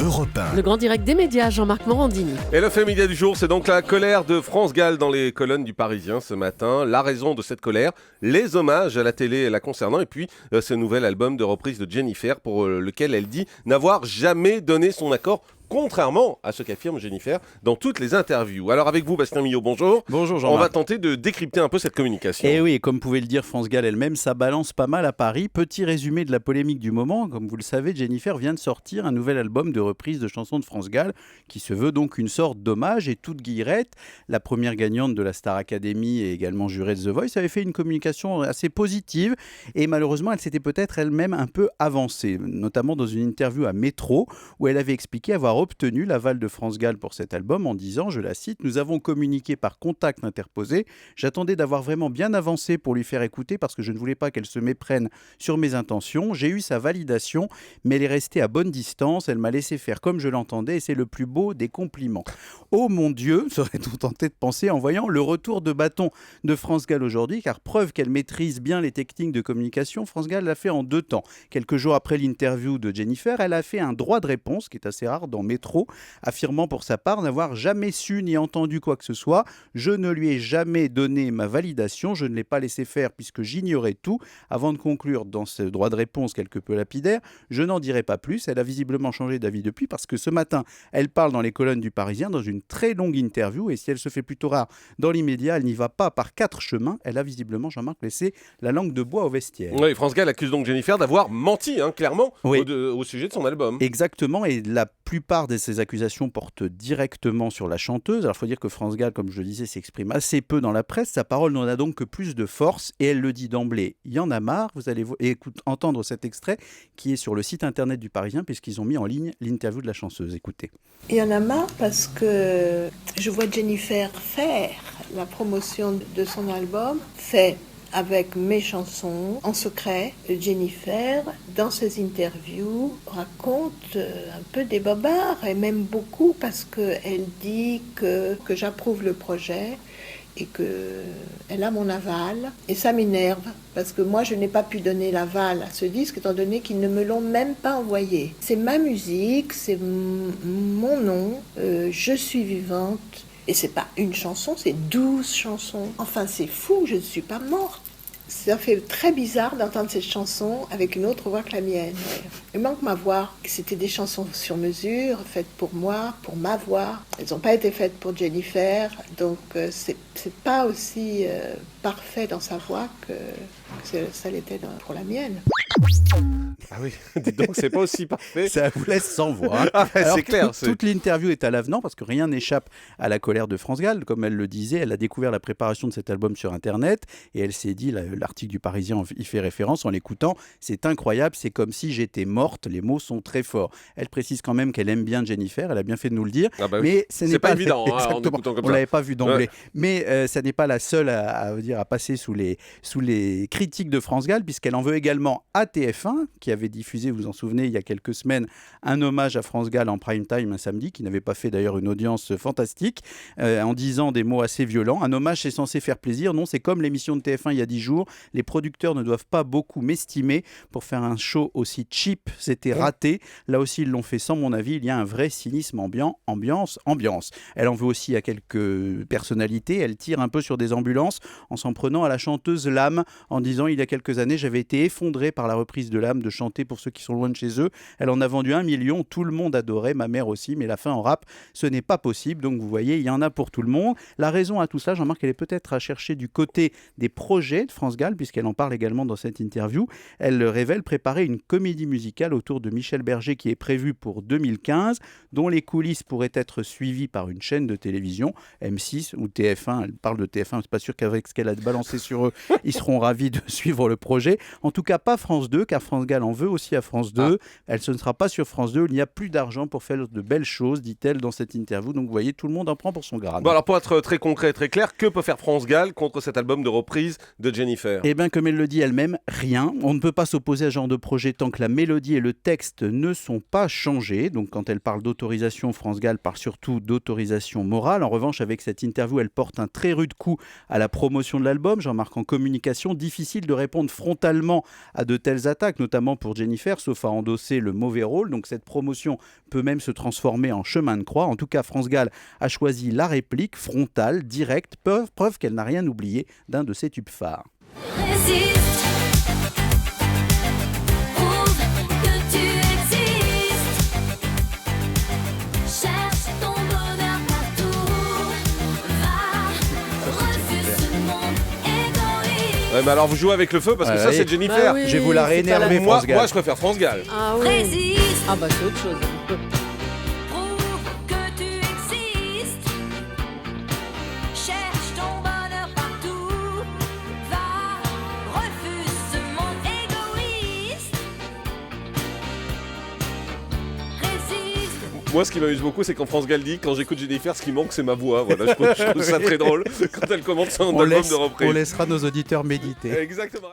Europe 1. Le grand direct des médias, Jean-Marc Morandini. Et le fait média du jour, c'est donc la colère de France Gall dans les colonnes du Parisien ce matin. La raison de cette colère, les hommages à la télé la concernant et puis ce nouvel album de reprise de Jennifer pour lequel elle dit n'avoir jamais donné son accord, contrairement à ce qu'affirme Jennifer dans toutes les interviews. Alors avec vous, Bastien Millot, bonjour. Bonjour Jean-Marc. On va tenter de décrypter un peu cette communication. Et oui, comme pouvait le dire France Gall elle-même, ça balance pas mal à Paris. Petit résumé de la polémique du moment. Comme vous le savez, Jennifer vient de sortir un nouvel album de reprise de chansons de France Gall qui se veut donc une sorte d'hommage. Et toute guillerette, la première gagnante de la Star Academy et également jurée de The Voice, avait fait une communication assez positive. Et malheureusement, elle s'était peut-être elle-même un peu avancée, notamment dans une interview à Métro où elle avait expliqué avoir obtenu l'aval de France Gall pour cet album en disant, je la cite, « Nous avons communiqué par contact interposé. J'attendais d'avoir vraiment bien avancé pour lui faire écouter parce que je ne voulais pas qu'elle se méprenne sur mes intentions. J'ai eu sa validation, mais elle est restée à bonne distance. Elle m'a laissé faire comme je l'entendais et c'est le plus beau des compliments. » Oh mon Dieu, serait-on tenté de penser en voyant le retour de bâton de France Gall aujourd'hui, car preuve qu'elle maîtrise bien les techniques de communication, France Gall l'a fait en 2 temps. Quelques jours après l'interview de Jennifer, elle a fait un droit de réponse, qui est assez rare dans Métro, affirmant pour sa part n'avoir jamais su ni entendu quoi que ce soit. Je ne lui ai jamais donné ma validation, je ne l'ai pas laissé faire puisque j'ignorais tout. Avant de conclure dans ce droit de réponse quelque peu lapidaire, je n'en dirai pas plus. Elle a visiblement changé d'avis depuis parce que ce matin, elle parle dans les colonnes du Parisien dans une très longue interview et si elle se fait plutôt rare dans l'immédiat, elle n'y va pas par 4 chemins. Elle a visiblement, Jean-Marc, laissé la langue de bois au vestiaire. Oui, France Gall accuse donc Jennifer d'avoir menti, clairement, oui, au sujet de son album. Exactement, et la plupart de ces accusations portent directement sur la chanteuse. Alors il faut dire que France Gall, comme je le disais, s'exprime assez peu dans la presse. Sa parole n'en a donc que plus de force et elle le dit d'emblée. Il y en a marre. Vous allez entendre cet extrait qui est sur le site internet du Parisien puisqu'ils ont mis en ligne l'interview de la chanteuse. Écoutez. Il y en a marre parce que je vois Jennifer faire la promotion de son album, fait avec mes chansons en secret. Jennifer, dans ses interviews, raconte un peu des bobards et même beaucoup parce qu'elle dit que j'approuve le projet et qu'elle a mon aval. Et ça m'énerve parce que moi, je n'ai pas pu donner l'aval à ce disque étant donné qu'ils ne me l'ont même pas envoyé. C'est ma musique, c'est mon nom, je suis vivante. Et c'est pas une chanson, c'est 12 chansons. Enfin, c'est fou, je ne suis pas morte. Ça fait très bizarre d'entendre cette chanson avec une autre voix que la mienne. Il manque ma voix. C'était des chansons sur mesure, faites pour moi, pour ma voix. Elles n'ont pas été faites pour Jennifer, donc c'est pas aussi parfait dans sa voix que ça l'était pour la mienne. Ah oui, dites donc, c'est pas aussi parfait. Ça vous laisse sans voix. Ah, alors, c'est clair. Toute l'interview est à l'avenant parce que rien n'échappe à la colère de France Gall. Comme elle le disait, elle a découvert la préparation de cet album sur Internet et elle s'est dit, l'article du Parisien y fait référence en l'écoutant, c'est incroyable, c'est comme si j'étais morte, les mots sont très forts. Elle précise quand même qu'elle aime bien Jennifer, elle a bien fait de nous le dire. Ah bah oui. Mais ce n'est c'est pas évident en écoutant comme on ça. l'avait pas vu d'emblée. Ouais. Mais ça n'est pas la seule à passer sous les critiques de France Gall puisqu'elle en veut également à TF1 qui avait diffusé, vous vous en souvenez, il y a quelques semaines, un hommage à France Gall en prime time un samedi, qui n'avait pas fait d'ailleurs une audience fantastique, en disant des mots assez violents. Un hommage, c'est censé faire plaisir. Non, c'est comme l'émission de TF1 il y a 10 jours. Les producteurs ne doivent pas beaucoup m'estimer pour faire un show aussi cheap. C'était raté. Là aussi, ils l'ont fait sans mon avis. Il y a un vrai cynisme ambiance. Elle en veut aussi à quelques personnalités. Elle tire un peu sur des ambulances en s'en prenant à la chanteuse Lame, en disant, il y a quelques années, j'avais été effondré par la reprise de Lame de chanter pour ceux qui sont loin de chez eux. Elle en a vendu 1 million, tout le monde adorait, ma mère aussi, mais la fin en rap, ce n'est pas possible. Donc vous voyez, il y en a pour tout le monde. La raison à tout ça, Jean-Marc, elle est peut-être à chercher du côté des projets de France Gall, puisqu'elle en parle également dans cette interview. Elle révèle préparer une comédie musicale autour de Michel Berger qui est prévue pour 2015, dont les coulisses pourraient être suivies par une chaîne de télévision, M6 ou TF1. Elle parle de TF1, je ne suis pas sûr qu'avec ce qu'elle a balancé sur eux, ils seront ravis de suivre le projet. En tout cas, pas France 2, car France Gall en veut aussi à France 2. Ce ne sera pas sur France 2. Il n'y a plus d'argent pour faire de belles choses, dit-elle dans cette interview. Donc vous voyez, tout le monde en prend pour son grade. Bon, alors pour être très concret, très clair, que peut faire France Gall contre cet album de reprise de Jennifer ? Eh bien, comme elle le dit elle-même, rien. On ne peut pas s'opposer à ce genre de projet tant que la mélodie et le texte ne sont pas changés. Donc quand elle parle d'autorisation, France Gall parle surtout d'autorisation morale. En revanche, avec cette interview, elle porte un très rude coup à la promotion de l'album. Jean-Marc, en communication, difficile de répondre frontalement à de telles attaques, notamment moment pour Jennifer, sauf à endosser le mauvais rôle. Donc cette promotion peut même se transformer en chemin de croix. En tout cas, France Gall a choisi la réplique frontale, directe, preuve qu'elle n'a rien oublié d'un de ses tubes phares. Résiste, prouve que tu existes. Cherche ton bonheur partout. Va, refuse ce monde égoïste. Ouais, mais alors vous jouez avec le feu parce que ça, c'est Jennifer. Bah oui, Je vais vous la c'est pas réénerver, Moi, France Gall. moi, je préfère France Gall. Ah oui. Résiste, Ah bah c'est autre chose. prouve que tu existes. Cherche ton bonheur partout. Va, refuse ce monde égoïste. Résiste. Moi, ce qui m'amuse beaucoup, c'est quand France Gall dit quand j'écoute Jennifer, ce qui manque, c'est ma voix. Voilà, je trouve ça très drôle quand elle commence un album de reprise. On laissera nos auditeurs méditer. Exactement.